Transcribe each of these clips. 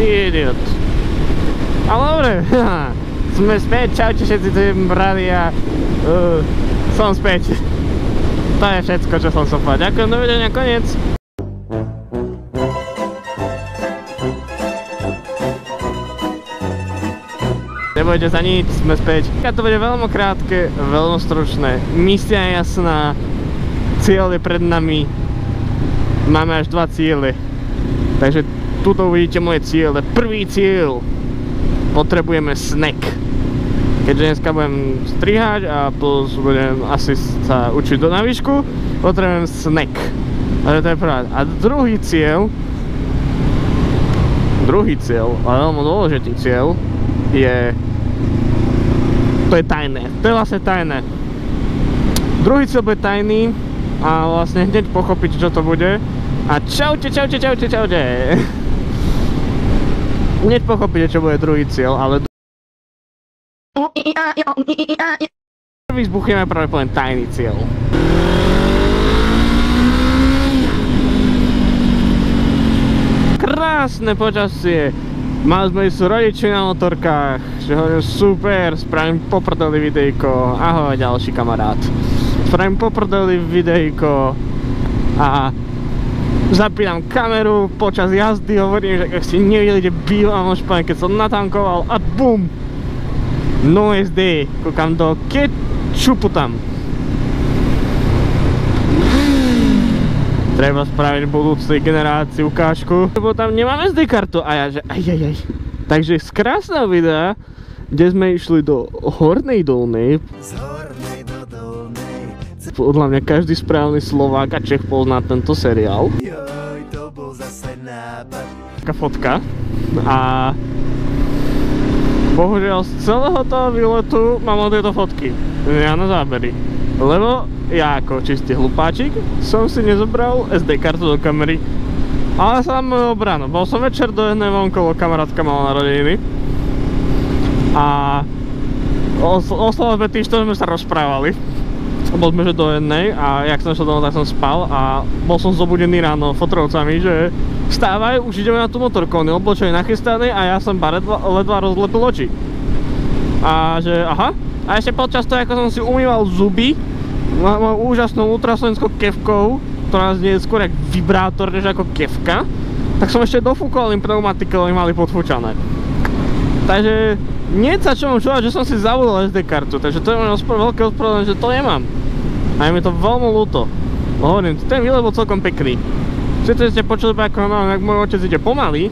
Idiot. Ale dobre, sme späť, čaute všetci, tu je Brady a som späť. To je všetko, čo som povedať. Ďakujem, dovidenia, koniec. Nebojte sa nič, sme späť. To bude veľmi krátke, veľmi stručné. Misia je jasná, cieľ je pred nami. Máme až 2 ciele. Takže tuto uvidíte moje ciele. Prvý cieľ. Potrebujeme snack. Keďže dneska budem strihať a plus budem asi sa učiť na výšku, potrebujem snack. Takže to je prvá. A druhý cieľ, ale veľmi dôležitý cieľ, je... To je tajné. To je vlastne tajné. Druhý cieľ bude tajný a vlastne hneď pochopíte, čo to bude. A čaute. Hneď pochopíte, čo bude druhý cieľ, ale... Vyzbuchujeme práve poviem tajný cieľ. Krásne počasie. Mali sme ísť rodiči na motorkách, že hovorím super, spravím poprdeli videjko. Ahoj ďalší kamarát. Spravím poprdeli videjko a zapínam kameru počas jazdy, hovorím, že ak ste nevideli, kde bývam, keď som natankoval a BUM! No SD, kúkam do kečupu tam. Treba spraviť budúcej generácii ukážku, lebo tam nemám SD kartu a ja že ajajaj. Takže z krásneho videa, kde sme išli do Hornej Dolnej. Z Hornej do Dolnej. Podľa mňa každý správny Slovák a Čech pozná tento seriál. Joj, to bol zase nápad. Taká fotka a bohužiaľ z celého toho výletu mám od tejto fotky. Ja na zábery. Lebo ja ako čistý hlupáčik som si nezobral SD kartu do kamery. Ale som obrano. Bol som večer do jednej vonko, kamarátka mala narodeniny. A oslava sme tým, že sme sa rozprávali. Bol sme že do jednej a jak som šel domov, tak som spal a bol som zobudený ráno fotrovcami, že vstávaj, už ideme na tú motorku, on je oblečený, nachystaný a ja som ledva rozlepil oči. A že aha. A ešte počas toho, ako som si umýval zuby mojou úžasnou ultraslonickou kefkou, ktorá znie skôr jak vibrátor, než ako kefka, tak som ešte dofúkol im pneumatiky, ale mali podfúčané. Takže nie sa čo mám čúvať, že som si zabudol SD kartu, takže to je môj veľké ospravedlnenie, že to nemám. A je mi to veľmi ľúto. Hovorím, ten výlet bol celkom pekný. Všetci ste počuli, ako môj otec ide pomaly,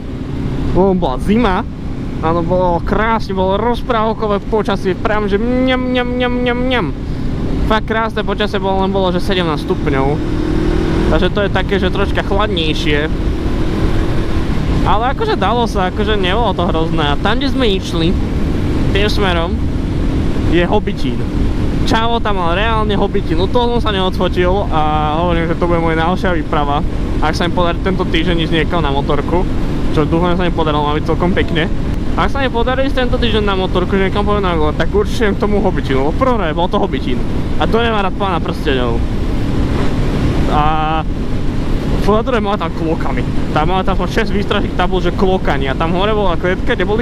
lebo bola zima. Áno, bolo krásne, bolo rozprávkové počasie, práve že mňam. Fakt krásne počasie bolo, len bolo, že 17 stupňov. Takže to je také, že troška chladnejšie. Ale akože dalo sa, akože nebolo to hrozné. A tam, kde sme išli, tým smerom, je Hobitín. Čavo tam mal reálne Hobitín, no toho som sa neodfotil a hovorím, že to bude moja najlepšia výprava. Ak sa mi podarí tento týždeň ísť niekam na motorku, čo dúfam, že sa mi podarilo, má byť celkom pekne. Ak sa mi podarí ísť tento týždeň na motorku, že niekam poviem na tak určite k tomu Hobitínu, lebo prvé bol to Hobitín. A to nemá rád Pána prsteňov. A Fodore mala tam klokami. Tam mala tam 6 výstražných tabul, že klokani. A tam hore bola kletka, kde boli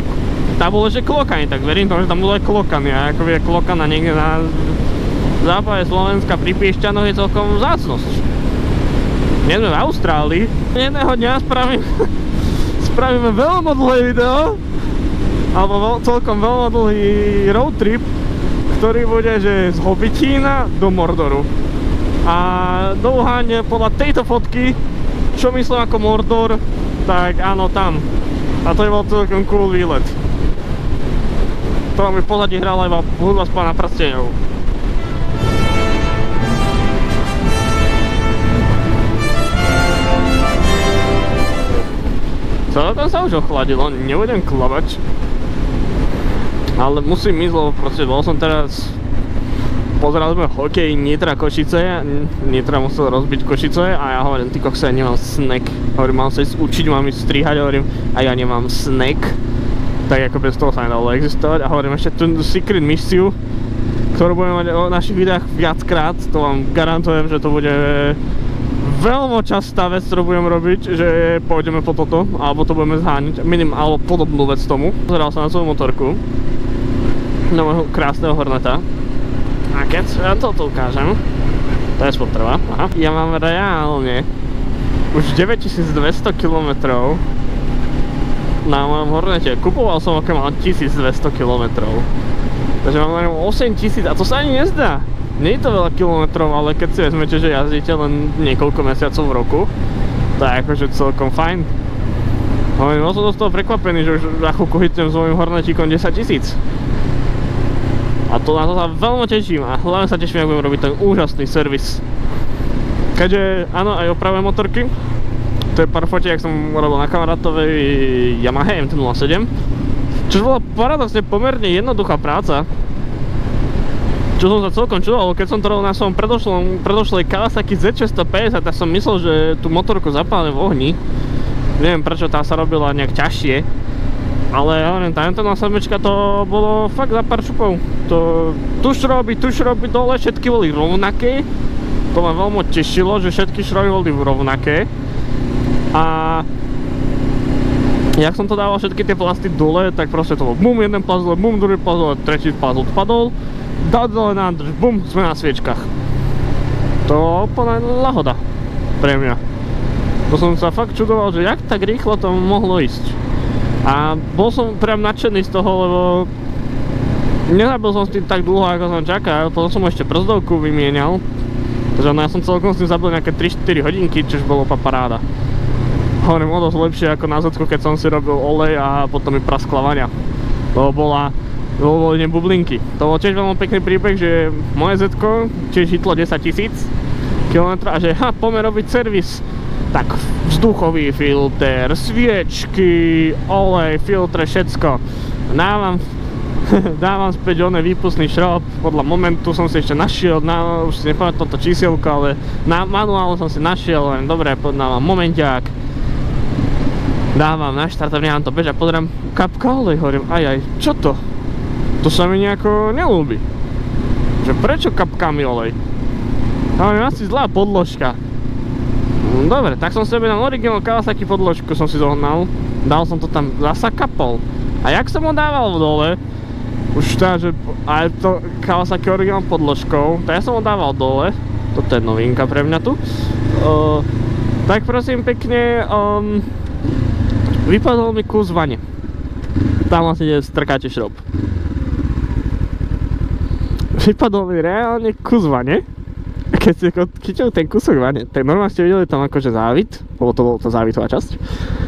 tabule, že klokani. Tak verím tomu, že tam bolo aj klokani. A ako je klokana niekde na západe Slovenska pri Piešťanoch je celkom vzácnosť. Nie sme v Austrálii. Jedného dňa spravíme veľmi dlhé video. Alebo celkom veľmi dlhý road trip, ktorý bude že z Hobitína do Mordoru. A douháne podľa tejto fotky, čo myslím ako Mordor, tak áno tam. A to je bol celkom cool výlet. To mi v pozadí hrala iba hudba z Pána prsteňov. Celé sa už ochladilo, nebudem klabať. Ale musím ísť, lebo proste bol som teraz... Pozerali sme hokej Nitra Košice, Nitra musel rozbiť Košice a ja hovorím, ty koksa, ja nemám snack. Hovorím, mám sa ísť učiť, mám ísť strihať, hovorím, a ja nemám snack. Tak ako bez toho sa nedalo existovať a hovorím ešte tú secret misiu, ktorú budeme mať o našich videách viackrát, to vám garantujem, že to bude veľmi častá vec, ktorú budem robiť, že pôjdeme po toto, alebo to budeme zháňať, alebo podobnú vec tomu. Pozeral som na svoju motorku, na môjho krásneho Horneta. A keď ja toto ukážem, to je spotreba, aha. Ja mám reálne už 9200 km na mojom Hornete. Kupoval som okrem 1200 km. Takže mám len 8000 a to sa ani nezdá. Nie je to veľa kilometrov, ale keď si vezmete, že jazdíte len niekoľko mesiacov v roku, to je akože celkom fajn. Ale som z toho prekvapený, že už za chvíľku hitnem s mojím Hornetíkom 10 000. A to na to sa veľmi teším a hlavne sa teším, ak budem robiť ten úžasný servis. Keďže áno, aj opravujem motorky. To je pár fotiek, jak som robil na kamarátovej Yamaha MT-07. Čo bola paradoxne pomerne jednoduchá práca. Čo som sa celkom čudoval, keď som to robil na svojom predošlej Kawasaki Z650, tak som myslel, že tú motorku zapálim v ohni. Neviem prečo tá sa robila nejak ťažšie. Ale ja neviem, tá MT-07 to bolo fakt za pár šupov. To tuš robi dole, všetky boli rovnaké. To ma veľmi tešilo, že všetky šroby boli rovnaké. A jak som to dával všetky tie plasty dole, tak proste to bol bum, jeden plast dole, bum, druhý plast dole, tretí plast odpadol. Dal dole nádrž, bum, sme na sviečkach. To úplne lahoda pre mňa. To som sa fakt čudoval, že jak tak rýchlo to mohlo ísť. A bol som priam nadšený z toho, lebo nezabil som s tým tak dlho, ako som čakal. Potom som ešte brzdovku vymienial. Takže ja som celkom s tým zabil nejaké 3-4 hodinky, čiže bolo paráda. Hovorím o dosť lepšie ako na Zetku, keď som si robil olej a potom i praskla vaňa. To boli bublinky. To bol tiež veľmi pekný príbeh, že moje Zetko tiež hitlo 10 000 km a že poďme robiť servis. Tak vzduchový filter, sviečky, olej, filtre, všetko. Dávam späť výpustný šrob. Podľa momentu som si ešte našiel, už si nepamätám to čísielko, ale na manuálu som si našiel, len dobre, dávam momenťák. Dávam na štart a nechám to bežať, pozerám, kapka olej, hovorím, aj, čo to? To sa mi nejako neľúbi. Že prečo kapká mi olej? Hovorím, asi zlá podložka. Dobre, tak som sebe na originál Kawasaki podložku som si zohnal. Dal som to tam, zasa kapol. A jak som ho dával dole, už tá, že aj to Kawasaki originál podložkou, tak ja som ho dával dole. Toto je novinka pre mňa tu. Tak prosím pekne, vypadol mi kus vane. Tam vlastne strkáte šrob. Vypadol mi reálne kus vane. Keď ste chytil ten kusok vane, tak normálne ste videli tam akože závit, lebo to bolo tá závitová časť.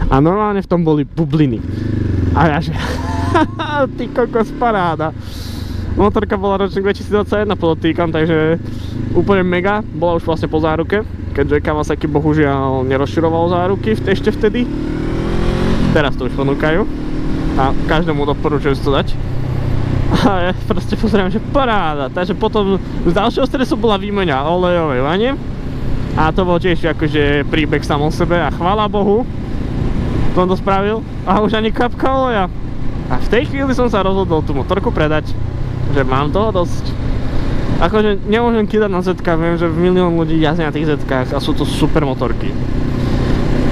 A normálne v tom boli bubliny. A ja že, ty kokos, paráda. Motorka bola ročník 2021, podotýkam, takže úplne mega. Bola už vlastne po záruke, keďže Kawasaki bohužiaľ nerozširoval záruky ešte vtedy. Teraz to už ponúkajú a každému doporučujem si to dať. A ja proste pozerám, že paráda. Takže potom z ďalšieho stresu bola výmena olejovej vane. A to bol tiež akože príbeh sám o sebe a chvála Bohu som to spravil. A už ani kapka oleja. A v tej chvíli som sa rozhodol tú motorku predať. Že mám toho dosť. Akože nemôžem kýdať na zetkách, viem, že milión ľudí jazdia na tých zetkách a sú to super motorky.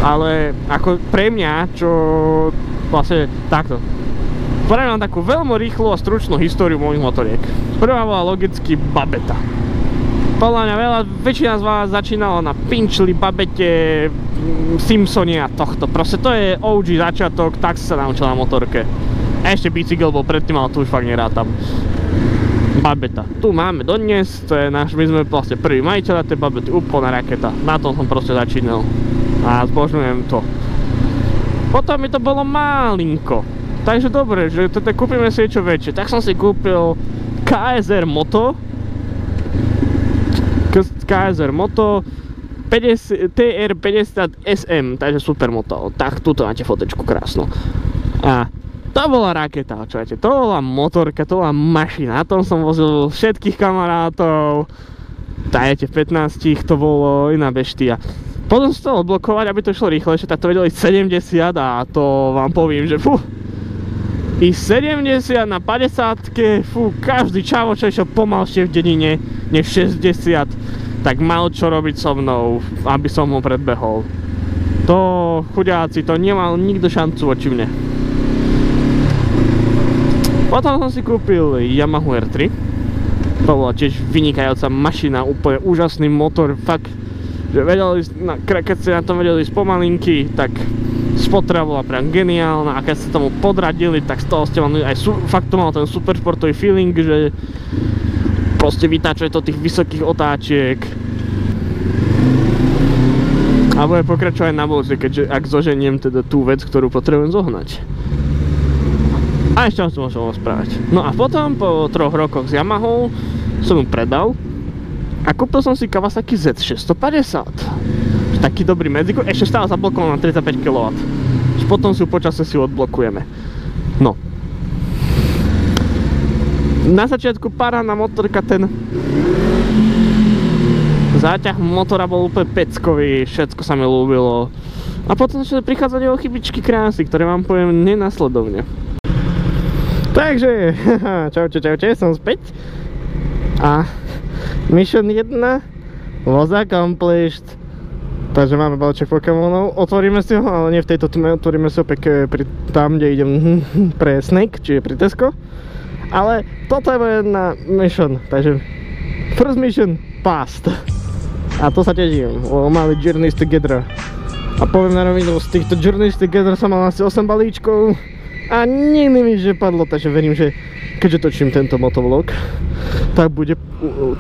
Ale ako pre mňa, čo vlastne takto. Poviem vám takú veľmi rýchlu a stručnú históriu mojich motoriek. Prvá bola logicky Babeta. Podľa mňa väčšina z vás začínala na Pinchli, Babete, Simpsone a tohto. Proste to je OG začiatok, tak sa naučil na motorke. Ešte bicykel bol predtým, ale tu už fakt nerátam. Babeta. Tu máme dodnes, to je náš, my sme vlastne prvý majiteľ tej Babety, úplná raketa. Na tom som proste začínal. A zbožňujem to. Potom mi to bolo malinko. Takže dobre, že teda kúpime si niečo väčšie. Tak som si kúpil KSR Moto TR50 SM, takže super moto. Tak tuto máte fotečku krásnu. A to bola raketa, čo viete, to bola motorka, to bola mašina. Na tom som vozil všetkých kamarátov. Dajete v 15 to bolo iná beštia. Potom som to odblokovať, aby to šlo rýchlejšie, tak to vedeli 70 a to vám poviem, že i 70 na 50-ke, každý čavo, čo išiel pomalšie v dedine než 60. tak mal čo robiť so mnou, aby som ho predbehol. To chudáci, to nemal nikto šancu voči mne. Potom som si kúpil Yamaha R3. To bola tiež vynikajúca mašina, úplne úžasný motor, fakt, že vedeli, keď ste na tom vedeli ísť pomalinky, tak spotreba bola priam geniálna a keď ste tomu podradili, tak z toho ste mali aj fakt to mal ten super športový feeling, že proste vytáčuje to tých vysokých otáčiek a bude pokračovať na budúce, keďže ak zoženiem teda tú vec, ktorú potrebujem zohnať. A ešte vám to môžem rozprávať. No a potom po 3 rokoch s Yamahou som ju predal a kúpil som si Kawasaki Z650. Taký dobrý medziko, ešte stále zablokovaný na 35 kW. Potom si ju počasie si ju odblokujeme. No. Na začiatku parána motorka, ten záťah motora bol úplne peckový, všetko sa mi ľúbilo. A potom začali prichádzať o chybičky krásy, ktoré vám poviem nenasledovne. Takže, čaute, som späť. A Mission 1 was accomplished. Takže máme balíček Pokémonov, otvoríme si ho, ale nie v tejto tme, otvoríme si ho tam, kde idem pre Snake, čiže pri Tesco. Ale toto je jedna mission, takže first mission passed. A to sa teším, mali Journeys Together. A poviem na rovinu, z týchto Journeys Together som mal asi 8 balíčkov a nikdy mi že padlo, takže verím, že keďže točím tento motovlog, tak bude,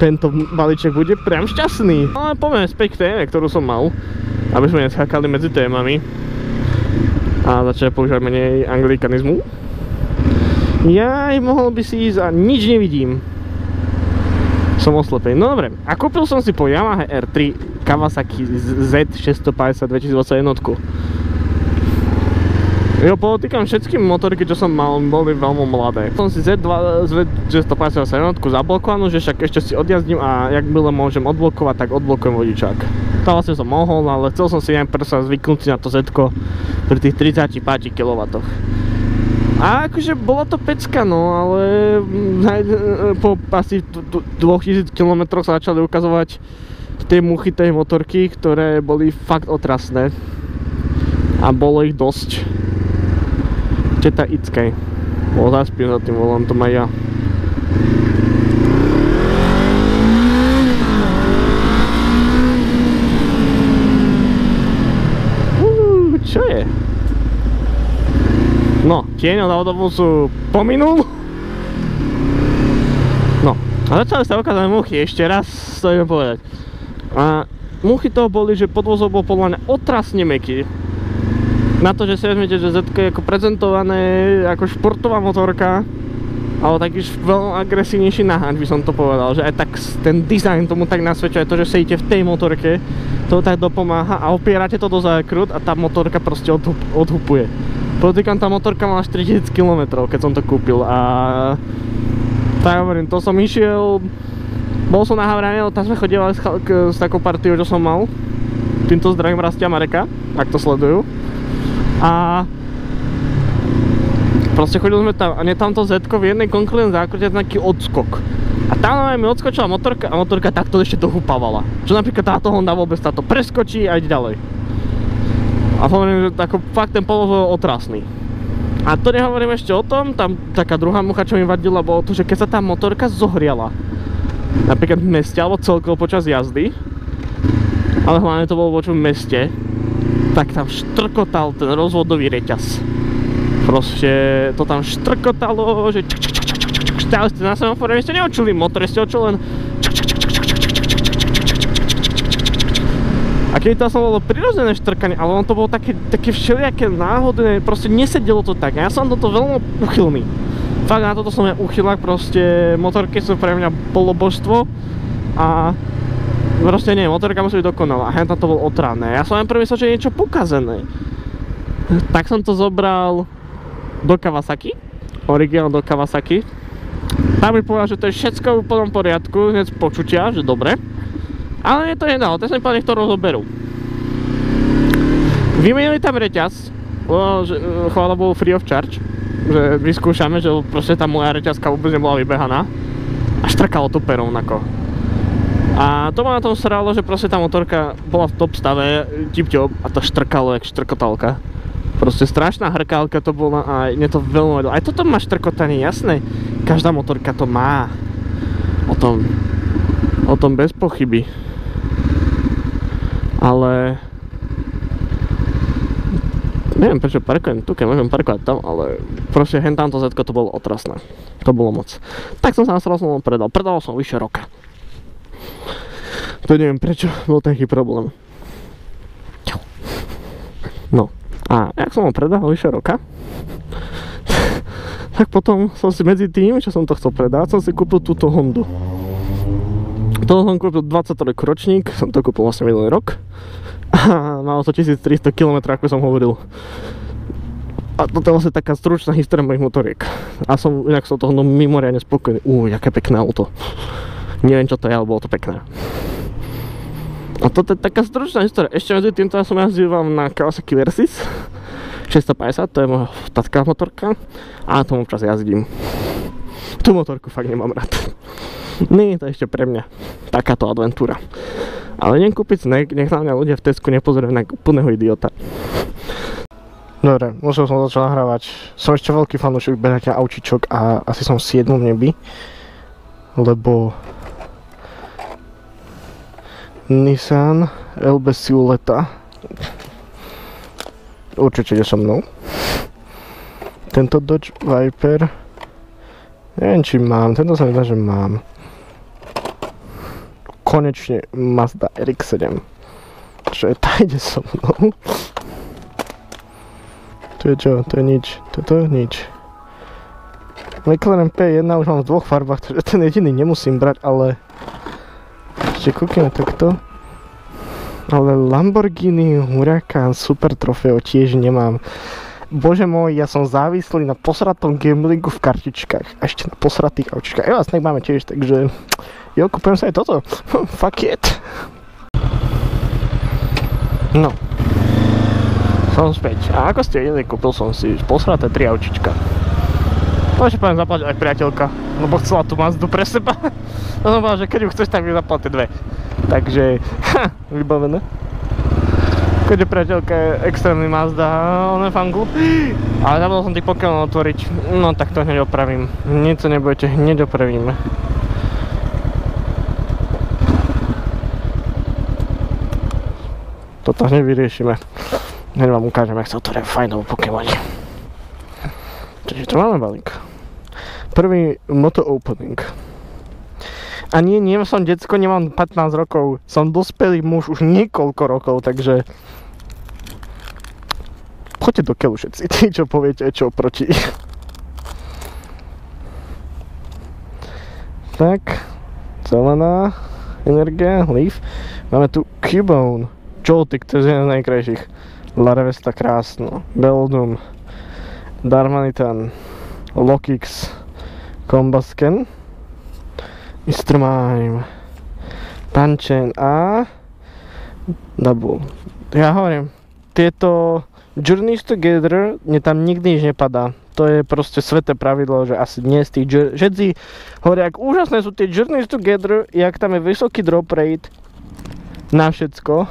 tento balíček bude priam šťastný. Ale poďme späť k téme, ktorú som mal, aby sme neskákali medzi témami a začali používať menej anglikanizmu. Mohol by si ísť a nič nevidím. Som oslepený. No dobre, a kúpil som si po Yamaha R3 Kawasaki Z650 2021. Jo, podotýkam, všetky motorky, čo som mal, boli veľmi mladé. Som si Z650 zablokovanú, že však ešte si odjazdím a jak byle môžem odblokovať, tak odblokujem vodičák. To vlastne som mohol, ale chcel som si aj prsa zvyknúť na to Z-ko pri tých 35 kW. A akože bola to pecka, no, ale po asi 2000 km sa začali ukazovať tie muchy tej motorky, ktoré boli fakt otrasné. A bolo ich dosť. Teta Ickej. Zaspím za tým volantom aj ja. Čo je? No, tieň od autobusu pominul. No, a začali sa ukázať muchy, ešte raz to idem povedať. A muchy toho boli, že podvozok bol podľa mňa otrasne mäkký. Na to, že si vezmete, že Z je ako prezentované ako športová motorka, ale taký veľmi agresívnejší naháč by som to povedal, že aj tak ten dizajn tomu tak nasvedčuje, to, že sedíte v tej motorke, to tak dopomáha a opierate to do zákrut a tá motorka proste odhupuje. Podotýkam, tá motorka mala 4000 km, keď som to kúpil a tak hovorím, to som išiel, bol som na Havrane, tam sme chodívali s takou partiou, čo som mal. Týmto zdravím Rastia Mareka, ak to sledujú. A proste chodili sme tam a nie tamto Z-ko v jednej konkrétnej zákrute taký odskok. A tam mi odskočila motorka a motorka takto ešte to hupávala. Čo napríklad táto Honda vôbec táto preskočí a ide ďalej. A hovorím, že tako, fakt ten povozok je otrasný. A to nehovorím ešte o tom, tam taká druhá mucha, čo mi vadila, bolo to, že keď sa tá motorka zohriala, napríklad v meste alebo celkovo počas jazdy, ale hlavne to bolo v meste, tak tam štrkotal ten rozvodový reťaz. Proste to tam štrkotalo, že stále ste na semafore, ste neočuli motor, ste očuli len a keď to som bolo prirodzené štrkanie, ale on to bolo také všelijaké náhodné, proste nesedelo to tak. Ja som toto veľmi uchylný. Fakt na toto som ja uchylák, proste motorky sú pre mňa polobožstvo a proste nie, motorka musí byť dokonalá. A tam to bolo otrávne. Ja som len prvý myslel, že je niečo pokazené. Tak som to zobral do Kawasaki, originál do Kawasaki. Tam mi povedal, že to je všetko v plnom poriadku, hneď z počutia, že dobre. Ale mne to nedalo, to som mi povedal, nech to rozoberú. Vymenili tam reťaz, chvála Bohu free of charge, že vyskúšame, že proste tá moja reťazka vôbec nebola vybehaná a štrkalo to pero rovnako. A to ma na tom sralo, že proste tá motorka bola v top stave, tip-top, a to štrkalo jak štrkotalka. Proste strašná hrkálka to bola a mne to veľmi vadilo. Aj toto má štrkotanie, jasné, každá motorka to má. O tom bez pochyby. Ale neviem prečo parkujem tu, keď môžem parkovať tam, ale proste hentamto Z-ko to bolo otrasné. To bolo moc. Tak som sa nasral, som ho predal. Predal som vyše roka. To neviem prečo, bol taký problém. No, a jak som ho predal vyše roka, tak potom som si medzi tým, čo som to chcel predať, som si kúpil túto Hondu. To som kúpil 23 ročník, som to kúpil vlastne minulý rok. A malo to 1300 km, ako som hovoril. A toto je vlastne taká stručná história mojich motoriek. A inak som toho mimoriadne spokojný. Jaké pekné auto. Neviem čo to je, ale bolo to pekné. A toto je taká stručná história. Ešte medzi týmto ja som jazdil vám na Kawasaki Versys 650, to je moja tatská motorka. A na tom občas jazdím. Tú motorku fakt nemám rád. Nie, to je ešte pre mňa takáto adventúra. Ale neviem kúpiť snack, nech na mňa ľudia v Tesku nepozerajú na úplného idiota. Dobre, musel som začať nahrávať. Som ešte veľký fanúšik behania aučičok a asi som v 7. nebi. Lebo Nissan LB Silueta určite ide so mnou. Tento Dodge Viper neviem či mám, tento sa mi zdá, že mám. Konečne Mazda RX-7, čo je, tá ide so mnou. Tu je čo? To je nič, toto je nič. McLaren P1 už mám v 2 farbách, takže ten jediný nemusím brať, ale ešte kúkneme takto. Ale Lamborghini Huracan Super Trofeo tiež nemám. Bože môj, ja som závislý na posratom gamblingu v kartičkách. A ešte na posratých aučičkách. Jo, snack máme tiež, takže jo, kúpujem sa aj toto. Fuck it. No. Som späť. A ako ste videli, kúpil som si posraté 3 aučička. To ešte poviem zaplatiť aj priateľka, lebo chcela tú Mazdu pre seba. To som povedal, že keď ju chceš, tak mi zaplate 2. Takže, vybavené. Keďže priateľka je extrémny Mazda, on je fanklub. Ale zabudol som tých Pokémon otvoriť. No tak to hneď opravím. Nič sa nebojte, hneď opravíme. Toto hneď vyriešime. Hneď vám ukážem, jak sa otvoria fajnovo Pokémoni. Takže to máme balík. Prvý moto opening. A nie som decko, nemám 15 rokov. Som dospelý muž už niekoľko rokov, takže poďte do keľu všetci, tí čo poviete, čo proti. Tak, zelená energia, Leaf. Máme tu Cubone, Joltik, to je jeden z najkrajších. Larvesta krásno, Beldum, Darmanitan, Lokix, Combusken, Mr. Mime, Punchen a Double. Ja hovorím, tieto Journeys Together, mne tam nikdy nič nepadá. To je proste sveté pravidlo, že asi dnes tí všetci hovoria, ak úžasné sú tie Journeys Together, jak tam je vysoký drop rate na všetko.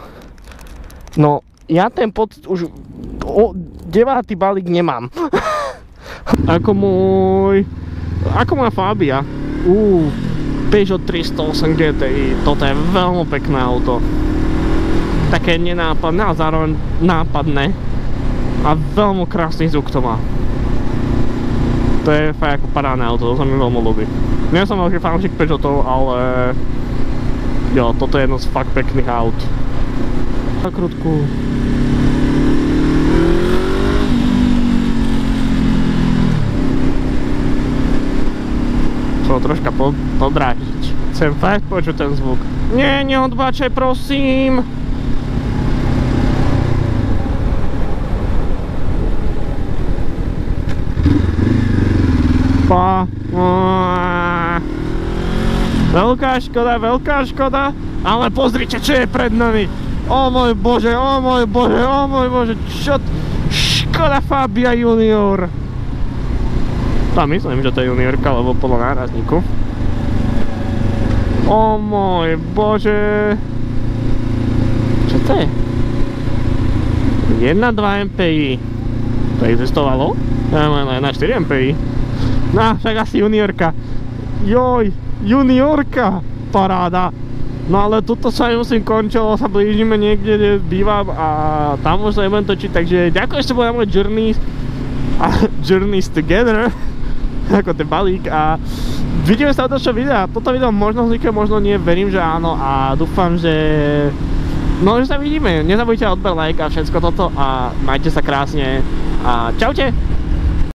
No, ja ten pocit už 9. balík nemám. Ako moja Fabia. Peugeot 308 GTI, toto je veľmi pekné auto. Také nenápadné a zároveň nápadné. A veľmi krásny zvuk to má. To je fakt ako parádne auto, to sa mi veľmi ľúbi. Nie som veľký fanúšik Peugeotov, ale jo, toto je jedno z fakt pekných aut. Zakrutku. Troška podrážiť. Chcem fakt počuť ten zvuk. Nie, neodbáčaj, prosím! Veľká škoda, ale pozrite, čo je pred nami. O môj bože, čo? Škoda Fabia Junior. Tam myslím, že to je juniorka, lebo podľa nárazníku. O môj bože. Čo to je? 1.2 MPI. To existovalo? Na 4 MPI. No, však asi juniorka. Joj, juniorka. Paráda. No ale tuto sa musím končilo, sa blížime niekde, kde bývam a tam už sa nebudem točiť, takže ďakujem, že ste boli na môj Journeys a Journeys Together ako ten balík a vidíme sa od ďalšieho videa. Toto video možno vznikne, možno nie, verím, že áno a dúfam, že že sa vidíme. Nezabudnite odber, like a všetko toto a majte sa krásne a čaute.